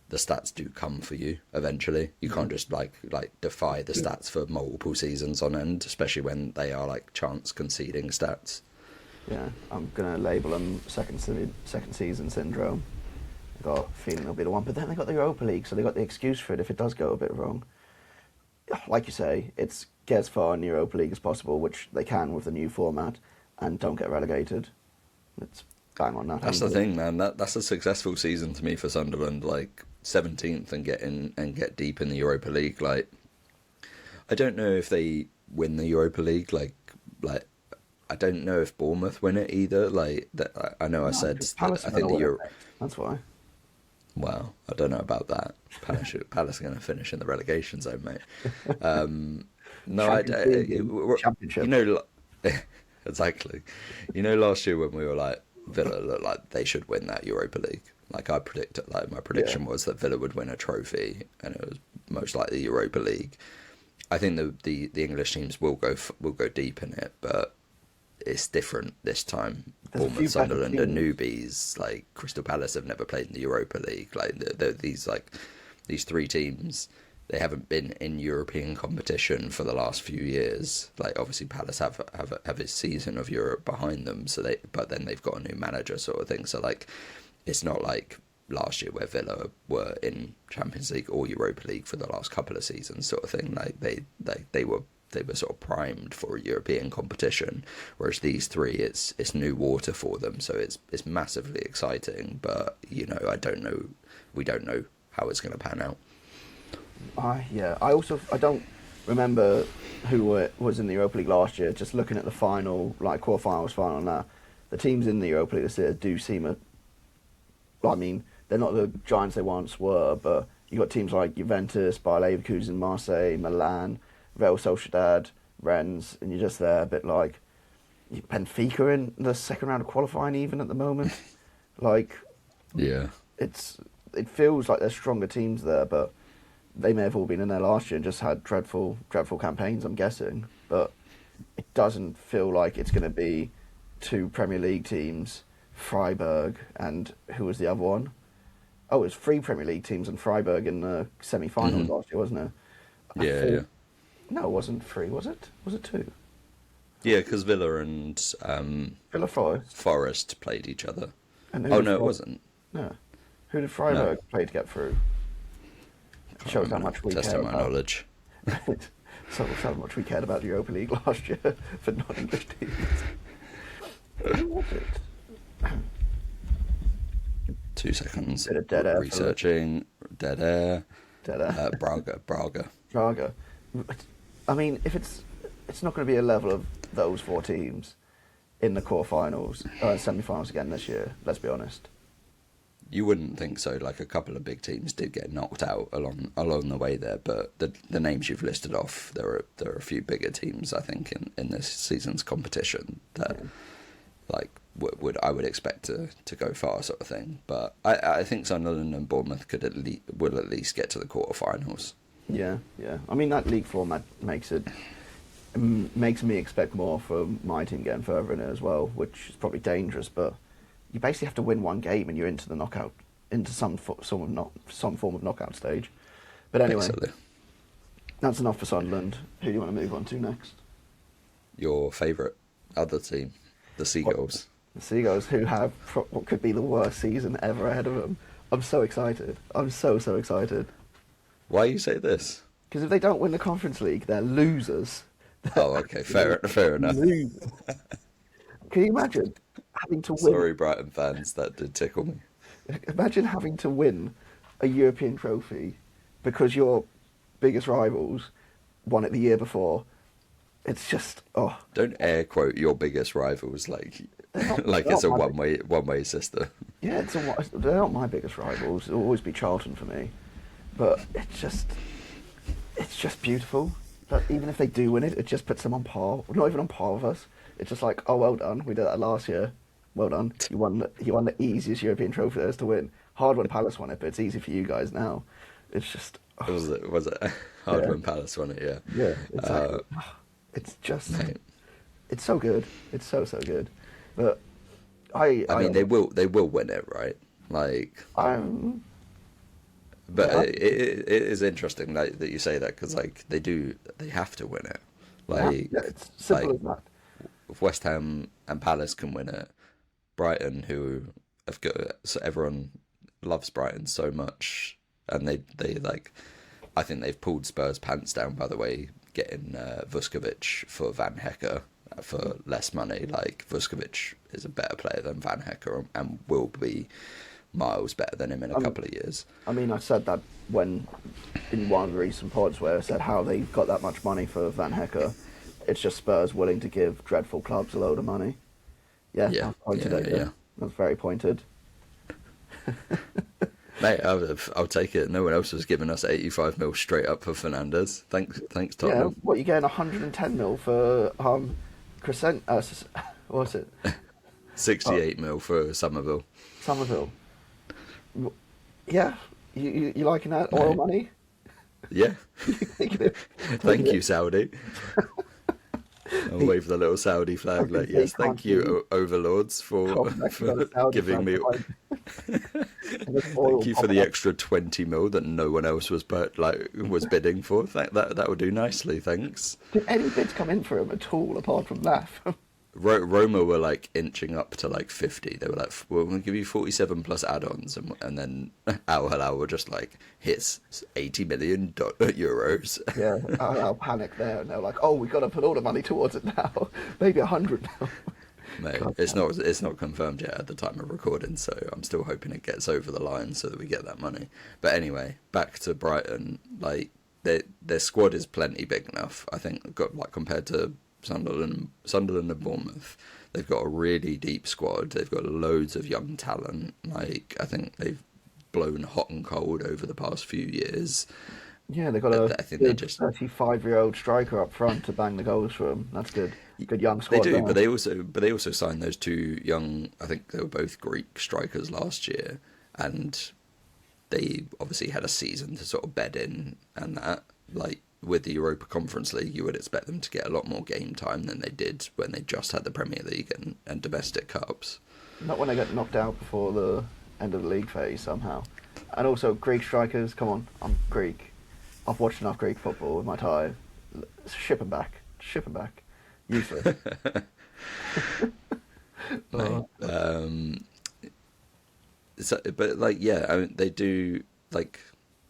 the stats do come for you eventually. You can't just like defy the stats for multiple seasons on end, especially when they are like chance conceding stats. Yeah, I'm going to label them second season syndrome. I've got a feeling they'll be the one. But then they got the Europa League, so they got the excuse for it if it does go a bit wrong. Like you say, it's get as far in the Europa League as possible, which they can with the new format, and don't get relegated. It's bang on that. That's the thing, man. That's a successful season to me for Sunderland. Like, 17th and get deep in the Europa League. Like, I don't know if they win the Europa League. Like I don't know if Bournemouth win it either. Like, that, I know I said that I think the Euro. That's why. Well, I don't know about that. Palace are going to finish in the relegation zone, mate. No, Championship. You know, exactly. You know, last year when we were like, Villa looked like they should win that Europa League. Like, I predicted, like, my prediction was that Villa would win a trophy, and it was most likely Europa League. I think the English teams will go deep in it, but it's different this time. Bournemouth, Sunderland are newbies. Like, Crystal Palace have never played in the Europa League. Like, these 3 teams, they haven't been in European competition for the last few years. Like, obviously Palace have a season of Europe behind them, but then they've got a new manager, sort of thing. So, like, it's not like last year where Villa were in Champions League or Europa League for the last couple of seasons, sort of thing. Like they were sort of primed for a European competition, whereas these three, it's new water for them. So it's massively exciting. But you know, we don't know how it's going to pan out. Yeah, I don't remember who was in the Europa League last year. Just looking at the final, like quarterfinals, final now, the teams in the Europa League this year do seem I mean, they're not the giants they once were, but you got teams like Juventus, Bayer Leverkusen, Marseille, Milan, Real Sociedad, Rennes, and you're just there a bit like Benfica in the second round of qualifying even at the moment. Like, Yeah. it feels like there's stronger teams there, but they may have all been in there last year and just had dreadful campaigns, I'm guessing. But it doesn't feel like it's going to be two Premier League teams, Freiburg, and who was the other one? Oh, it was three Premier League teams and Freiburg in the semi-finals last year, wasn't it? Yeah. No, it wasn't three, was it? Was it two? Yeah, because Villa and Villa Forest. Forest played each other. And Oh no, it wasn't. No. Who did Freiburg play to get through? Shows how much we care Testing my about. knowledge. So how much we cared about the Europa League last year for non-English teams. Who was it? 2 seconds. Bit of dead air. Researching. Dead air. Dead air. Braga. Braga. I mean, if it's not going to be a level of those four teams in the quarterfinals, semi-finals again this year. Let's be honest. You wouldn't think so. Like a couple of big teams did get knocked out along the way there, but the names you've listed off, there are a few bigger teams I think in this season's competition that like I would expect to go far, sort of thing. But I think Sunderland and Bournemouth will at least get to the quarterfinals. Yeah. I mean, that league format makes me expect more from my team getting further in it as well, which is probably dangerous. But you basically have to win one game and you're into the knockout, into some form of knockout stage. But anyway, Basically. That's enough for Sunderland. Who do you want to move on to next? Your favourite other team, the Seagulls. The Seagulls, who have what could be the worst season ever ahead of them. I'm so excited. I'm so excited. Why you say this? Because if they don't win the Conference League, they're losers. Oh, okay, fair enough. Losers. Can you imagine having to win? Sorry, Brighton fans, that did tickle me. Imagine having to win a European trophy because your biggest rivals won it the year before. It's just Don't air quote your biggest rivals like they're it's a not one way system. Yeah, they're not my biggest rivals. It'll always be Charlton for me. But it's just beautiful. But even if they do win it, it just puts them on par. Not even on par with us. It's just like, oh, well done. We did that last year. Well done. You won the easiest European trophy there is to win. Hard when Palace won it, but it's easy for you guys now. It's just Was it hard when Palace won it? Yeah. Yeah, exactly. It's just it's so good. It's so good. But I mean, they will win it, right? Like, but yeah. it is interesting that you say that because like they have to win it. Like, yeah, it's simple as that. If West Ham and Palace can win it, Brighton, who have got, so everyone loves Brighton so much, and they like, I think they've pulled Spurs' pants down. By the way, getting Vuskovic for Van Hecke for less money. Like, Vuskovic is a better player than Van Hecke and will be miles better than him in a couple of years. I mean, I said that when in one of the recent pods where I said how they got that much money for Van Hecke. It's just Spurs willing to give dreadful clubs a load of money. Yeah. That's very pointed. Mate, I'll take it. No one else was giving us 85 mil straight up for Fernandes. Thanks, Tottenham. Yeah, what, you getting 110 mil for Crescent? What's it? 68 mil for Somerville. Yeah, you liking that oil money? Yeah. Thank you, Saudi. I'll wave the little Saudi flag. Like, yes, thank you, overlords, for giving me. Thank you for the extra 20 mil that no one else was bidding for. That would do nicely. Thanks. Did any bids come in for him at all, apart from that? Roma were like inching up to like 50. They were like, "Well, we'll give you 47 plus add-ons," and then Al Hilal were just like, "Hits 80 million euros." Yeah, I'll panic there, and they're like, "Oh, we got to put all the money towards it now. Maybe 100 now." Mate, it's not confirmed yet at the time of recording, so I'm still hoping it gets over the line so that we get that money. But anyway, back to Brighton. Like their squad is plenty big enough. I think got like compared to Sunderland and Bournemouth, they've got a really deep squad. They've got loads of young talent. Like I think they've blown hot and cold over the past few years. Yeah, they've got a I think they just 35-year-old striker up front to bang the goals for them. That's good. Good young they squad do, there. but they also signed those two young. I think they were both Greek strikers last year, and they obviously had a season to sort of bed in, and that like with the Europa Conference League, you would expect them to get a lot more game time than they did when they just had the Premier League and domestic cups. Not when they get knocked out before the end of the league phase somehow. And also Greek strikers. Come on, I'm Greek. I've watched enough Greek football with my tie. Ship them back. Ship them back. Useless. Mate, but like, yeah, I mean, they do like.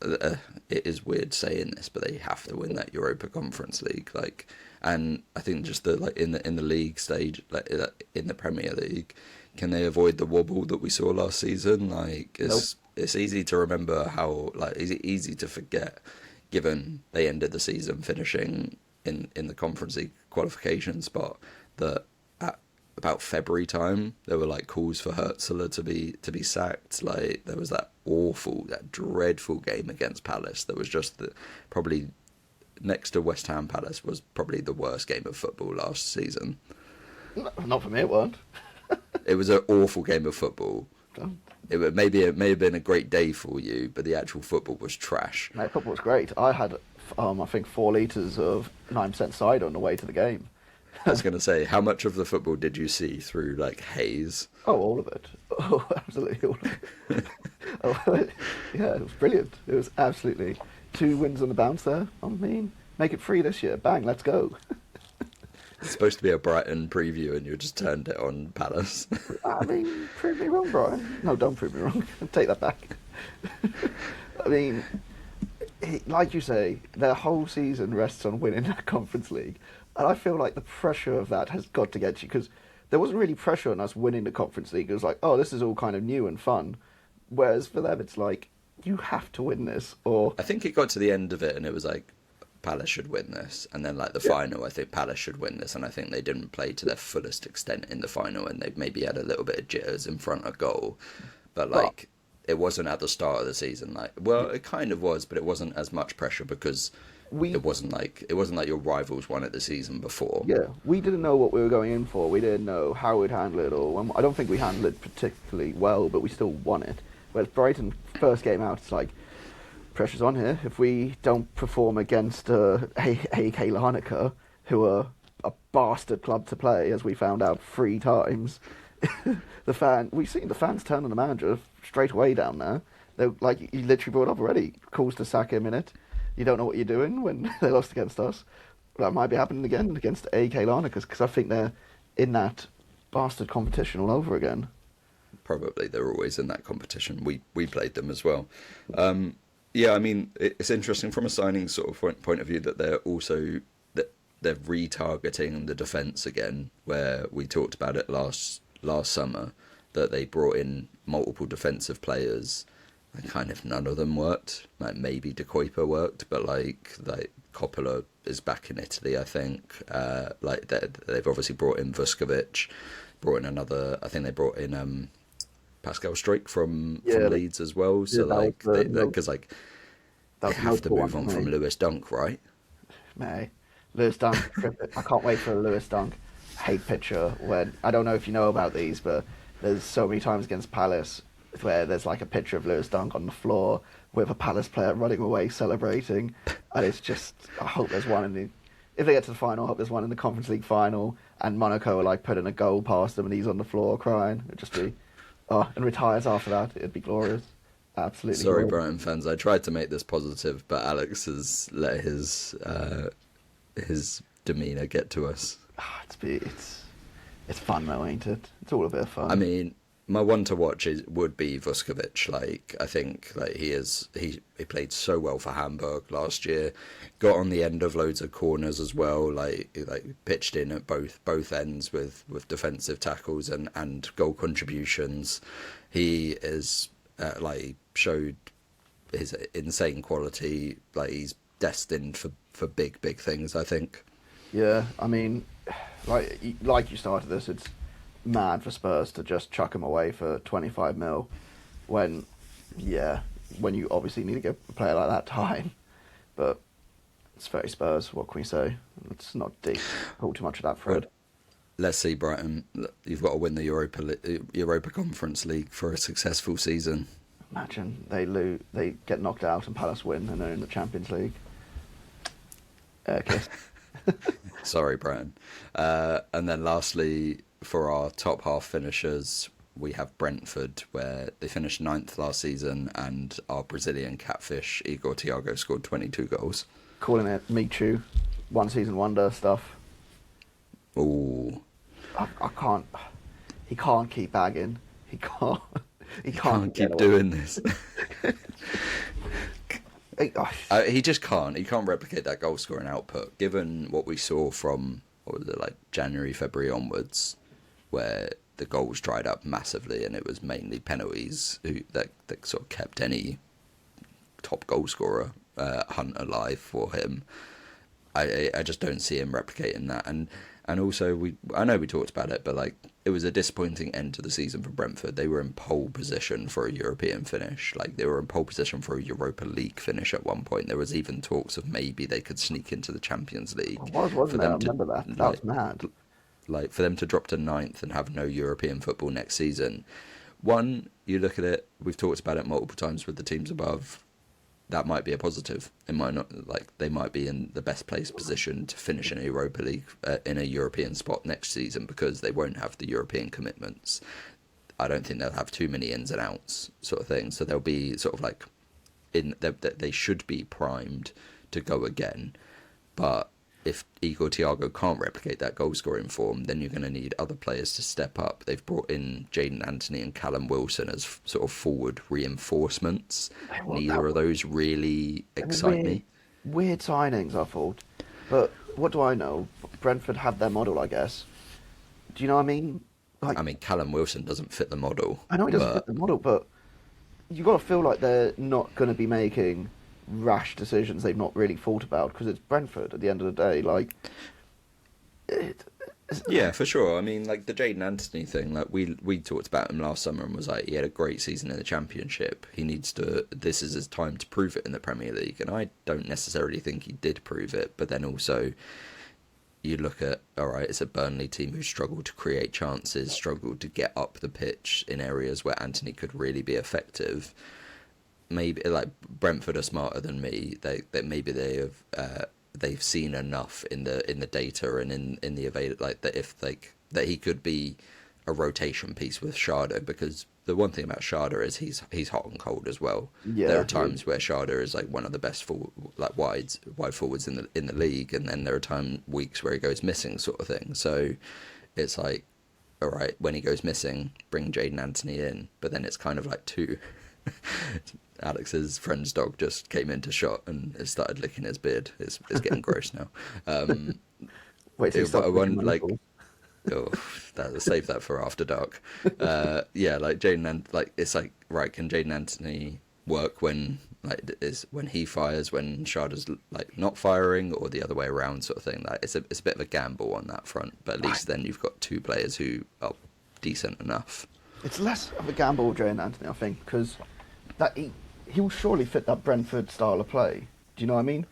It is weird saying this, but they have to win that Europa Conference League. Like, and I think just the like in the league stage, like in the Premier League, can they avoid the wobble that we saw last season? Like, it's easy to remember how like easy to forget, given they ended the season finishing in the Conference League qualification spot, that at about February time there were like calls for Hertzler to be sacked. Like there was that dreadful game against Palace that was just probably next to West Ham Palace was probably the worst game of football last season. Not for me, it weren't. It was an awful game of football. It may have been a great day for you, but the actual football was trash. Mate, football was great. I had I think 4 litres of 9% cider on the way to the game. I was going to say, how much of the football did you see through like haze? Oh, all of it. Oh, absolutely all of it. Yeah, it was brilliant. It was absolutely 2 wins on the bounce there. I mean, make it 3 this year. Bang, let's go. It's supposed to be a Brighton preview, and you just turned it on Palace. I mean, prove me wrong, Brian. No, don't prove me wrong. Take that back. I mean, like you say, their whole season rests on winning that Conference League. And I feel like the pressure of that has got to get you, because there wasn't really pressure on us winning the Conference League. It was like, oh, this is all kind of new and fun. Whereas for them, it's like, you have to win this, or... I think it got to the end of it, and it was like, Palace should win this. And then, like, the final, I think Palace should win this. And I think they didn't play to their fullest extent in the final, and they maybe had a little bit of jitters in front of goal. But, like, it wasn't at the start of the season. Like, well, it kind of was, but it wasn't as much pressure because... It wasn't like your rivals won it the season before. Yeah, we didn't know what we were going in for. We didn't know how we'd handle it all. I don't think we handled it particularly well, but we still won it. Whereas Brighton, first game out, it's like, pressure's on here. If we don't perform against AK Larnaca, who are a bastard club to play, as we found out 3 times, we've seen the fans turn on the manager straight away down there. They're like, he literally brought up already, calls to sack him in it. You don't know what you're doing when they lost against us. That might be happening again against AK Larnaca, because I think they're in that bastard competition all over again. Probably they're always in that competition. We played them as well. Yeah, I mean, it's interesting from a signing sort of point of view that they're also they're retargeting the defence again, where we talked about it last summer, that they brought in multiple defensive players. And kind of none of them worked. Like maybe De Kuiper worked, but like Coppola is back in Italy, I think. Like they've obviously brought in Vuskovic, brought in another. I think they brought in Pascal Struijk from Leeds as well. So like because they have to move on from Lewis Dunk, right? May Lewis Dunk. I can't wait for a Lewis Dunk hate picture. When I don't know if you know about these, but there's so many times against Palace where there's like a picture of Lewis Dunk on the floor with a Palace player running away celebrating, and it's just, I hope there's one if they get to the final, I hope there's one in the Conference League final, and Monaco are like putting a goal past him and he's on the floor crying. It'd just be, and retires after that. It'd be glorious. Absolutely. Sorry, glorious. Brighton fans. I tried to make this positive, but Alex has let his demeanour get to us. It's fun though, ain't it? It's all a bit of I fun. mean, my one to watch would be Vuskovic. Like I think like he played so well for Hamburg last year, got on the end of loads of corners as well. Like pitched in at both ends with defensive tackles and goal contributions. He is like showed his insane quality. Like he's destined for big things, I think. Yeah, I mean, like you started this, it's mad for Spurs to just chuck him away for 25 mil when, yeah, when you obviously need to get a player like that time. But it's very Spurs. What can we say? Let's not pull too much of that But thread. let's see, Brighton. You've got to win the Europa Conference League for a successful season. Imagine they get knocked out and Palace win and they're in the Champions League. Kiss. Sorry, Brian. And then lastly, for our top half finishers, we have Brentford, where they finished ninth last season, and our Brazilian catfish, Igor Thiago, scored 22 goals. Calling it Michu, one season wonder stuff. Ooh. I can't. He can't keep bagging. He can't. He Can't can't get keep away. doing this. Oh, He just can't. He can't replicate that goal scoring output, given what we saw from, what was it, like January, February onwards, where the goals dried up massively and it was mainly penalties that sort of kept any top goal scorer hunt alive for him. I just don't see him replicating that, and also I know we talked about it, but like it was a disappointing end to the season for Brentford. They were in pole position for a European finish, like they were in pole position for a Europa League finish at one point. There was even talks of maybe they could sneak into the Champions League. For wasn't there? I them to remember that. That like was mad. like for them to drop to ninth and have no European football next season. One, you look at it, we've talked about it multiple times with the teams above. That might be a positive. It might not, like they might be in the best place position to finish in a Europa League in a European spot next season because they won't have the European commitments. I don't think they'll have too many ins and outs sort of thing. So they'll be sort of like they should be primed to go again. But if Igor Thiago can't replicate that goal scoring form, then you're going to need other players to step up. They've brought in Jaden Anthony and Callum Wilson as sort of forward reinforcements. Well, Neither of those really excite me. Weird signings, I thought. But what do I know? Brentford had their model, I guess. Do you know what I mean? Like, I mean, Callum Wilson doesn't fit the model, I know he doesn't fit but the model, but you got to feel like they're not going to be making rash decisions they've not really thought about because it's Brentford at the end of the day. Like, it, yeah, for sure. I mean, like the Jaden Anthony thing, like we talked about him last summer and was like, he had a great season in the Championship. He needs to. This is his time to prove it in the Premier League, and I don't necessarily think he did prove it. But then also, you look at, all right, it's a Burnley team who struggled to create chances, struggled to get up the pitch in areas where Anthony could really be effective. Maybe like Brentford are smarter than me. Maybe they have they've seen enough in the data and in the avail like that if like that he could be a rotation piece with Sharda, because the one thing about Sharda is he's hot and cold as well. yeah, There are times where Sharda is like one of the best wide forwards in the league, and then there are weeks where he goes missing, sort of thing. So it's like, all right, when he goes missing, bring Jaden Anthony in, but then it's kind of like two. Alex's friend's dog just came into shot and it started licking his beard. It's getting gross now. wait till you start One picking like, mandibles. save that for after dark. Yeah, like like it's like, right, can Jaden Anthony work when when he fires, when Sharda's like not firing, or the other way around, sort of thing. Like it's a bit of a gamble on that front, but at least then you've got two players who are decent enough. It's less of a gamble with Jane Anthony, I think, because that he will surely fit that Brentford style of play. Do you know what I mean?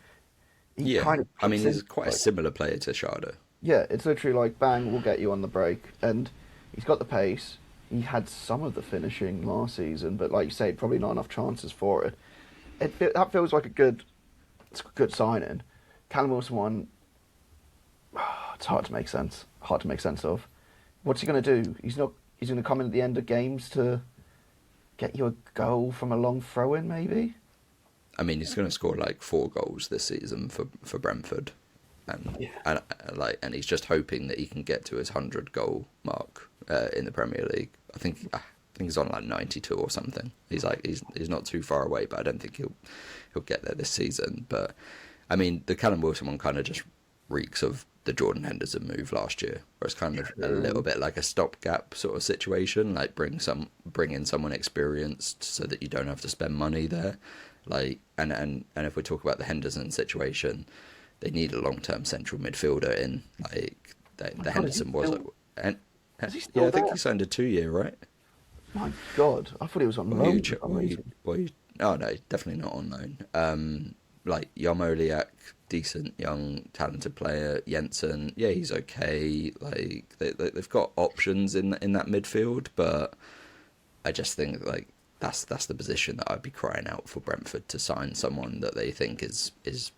He Yeah, kind of I mean fits he's in, quite a like, similar player to Sharda. yeah, it's literally like bang, we'll get you on the break, and he's got the pace. He had some of the finishing last season, but like you say, probably not enough chances for it. That feels like it's a good signing. Callum Wilson one, it's hard to make sense. Hard to make sense of. What's he going to do? He's not. He's going to come in at the end of games to get you a goal from a long throw in, maybe. I mean, he's going to score like 4 goals this season for Brentford. and Yeah. and he's just hoping that he can get to his 100 goal mark in the Premier League. I think he's on like 92 or something. He's not too far away, but I don't think he'll get there this season. But I mean, the Callum Wilson one kind of just reeks of the Jordan Henderson move last year, where it's kind of a little bit like a stopgap sort of situation, like bring in someone experienced so that you don't have to spend money there. Like and if we talk about the Henderson situation, they need a long-term central midfielder in. Like the Henderson was like, Is he still I think there? he signed a 2-year, right? My God, I thought he was on loan. For some reason. Oh no, definitely not on loan. Like Yarmoliak, decent young talented player. Jensen, yeah, he's okay. Like they've got options in that midfield, but I just think like that's the position that I'd be crying out for Brentford to sign someone that they think is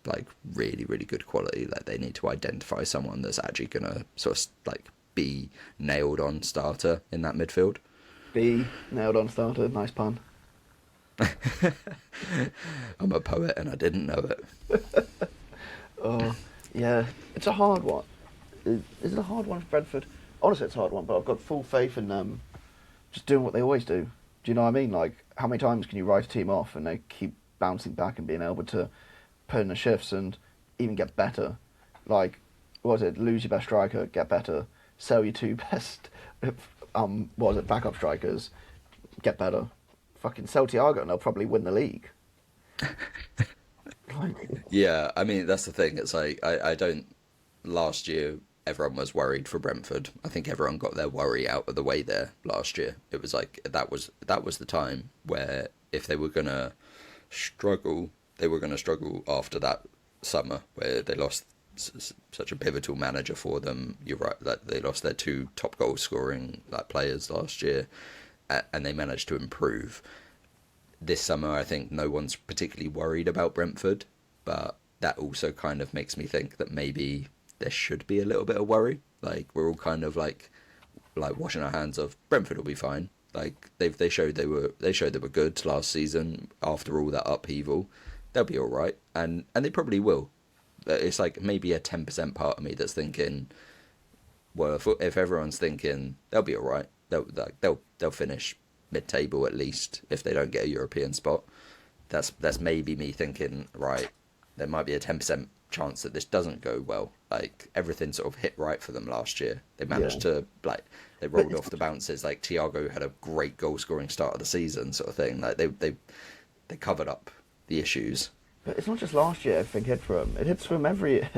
like really really good quality. Like they need to identify someone that's actually gonna sort of like be nailed on starter in that midfield. B nailed on starter. Nice pun. I'm a poet and I didn't know it. Oh, yeah, it's a hard one. Is it a hard one for Brentford? Honestly, it's a hard one, but I've got full faith in them just doing what they always do. Do you know what I mean? Like, how many times can you write a team off and they keep bouncing back and being able to put in the shifts and even get better? Like, what was it? Lose your best striker, get better. Sell your two best, what was it? Backup strikers, get better. Fucking sell Thiago and they'll probably win the league. Like, Yeah, I mean that's the thing. It's like I don't. Last year, everyone was worried for Brentford. I think everyone got their worry out of the way there last year. It was like that was the time where if they were gonna struggle, they were gonna struggle after that summer where they lost such a pivotal manager for them. You're right that they lost their two top goal scoring like players last year, and they managed to improve. This summer, I think no one's particularly worried about Brentford, but that also kind of makes me think that maybe there should be a little bit of worry. Like we're all kind of like washing our hands of Brentford will be fine. Like they showed they were good last season after all that upheaval. They'll be all right, and they probably will. But it's like maybe a 10% part of me that's thinking, well, if everyone's thinking they'll be all right, they'll finish mid-table at least if they don't get a European spot. That's maybe me thinking, right, there might be a 10% chance that this doesn't go well. Like everything sort of hit right for them last year. They managed to they rolled off the bounces. Like Thiago had a great goal scoring start of the season, sort of thing. Like they covered up the issues. but it's not just last year everything hit for him. It hits for him every year.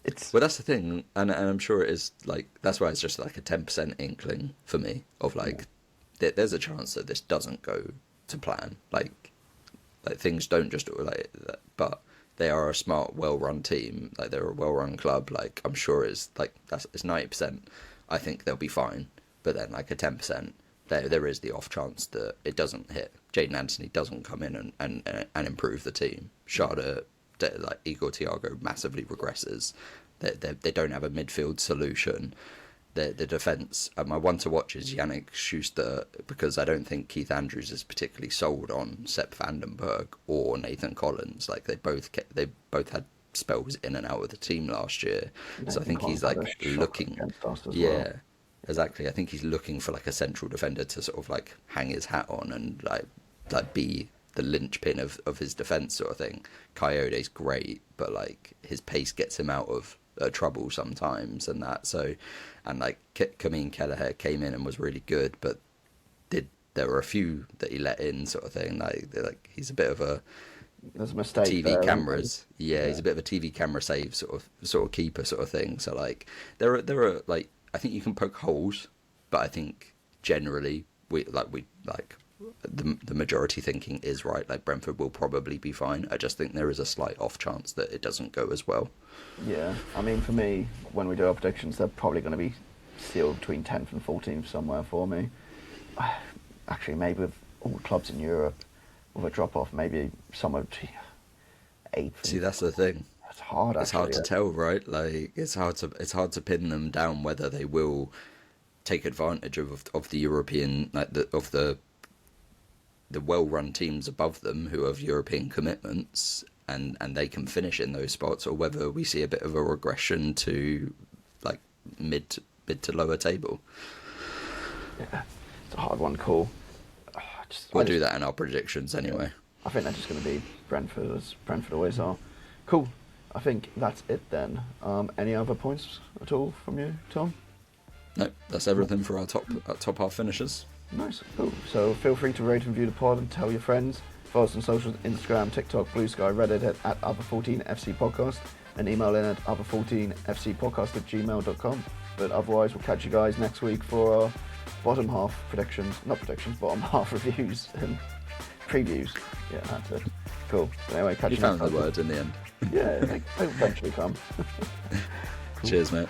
It's Well, that's the thing, and I'm sure it is like that's why it's just like a 10% inkling for me of like there's a chance that this doesn't go to plan. Like things don't just like that, but they are a smart, well-run team. Like they're a well-run club. Like I'm sure it's like it's 90%. I think they'll be fine, but then like a 10%, there is the off chance that it doesn't hit. Jaden Anthony doesn't come in and improve the team. Shada, like Igor Thiago, massively regresses. They don't have a midfield solution. The defence, my one to watch is Yannick Schuster, because I don't think Keith Andrews is particularly sold on Sepp Vandenberg or Nathan Collins. Like they both had spells in and out of the team last year, so I think he's like looking. Yeah, exactly. I think he's looking for like a central defender to sort of like hang his hat on and like be the linchpin of his defence sort of thing. Coyote's great, but like his pace gets him out of trouble sometimes and that. So, and like Kameen Kelleher came in and was really good, but there were a few that he let in sort of thing. Like he's a bit of a there's a mistake TV there, cameras. Yeah, he's a bit of a TV camera save sort of keeper sort of thing. So like there are like I think you can poke holes, but I think generally we the majority thinking is right. Like Brentford will probably be fine. I just think there is a slight off chance that it doesn't go as well. Yeah, I mean for me, when we do our predictions, they're probably going to be sealed between 10th and 14th somewhere for me. Actually, maybe with all the clubs in Europe, with a drop off, maybe somewhere between 8th. See, that's the thing. It's hard. It's hard to tell, right? Like it's hard to pin them down whether they will take advantage of the European of the well-run teams above them who have European commitments, and they can finish in those spots, or whether we see a bit of a regression to like mid to lower table. Yeah, it's a hard one to call. We'll do that in our predictions anyway. I think they're just going to be Brentford, as Brentford always are. Cool. I think that's it then. Any other points at all from you, Tom? No, that's everything for our top half finishers. Nice, cool. So feel free to rate and review the pod and tell your friends. Follow us on socials, Instagram, TikTok, Blue Sky, Reddit at Other14FC Podcast, and email in at other14fcpodcast@gmail.com. But otherwise, we'll catch you guys next week for our bottom half bottom half reviews and previews. Yeah, that's it. Cool. But anyway, catch you found next the time. word in the end. Yeah, they eventually come. Cool. Cheers, mate.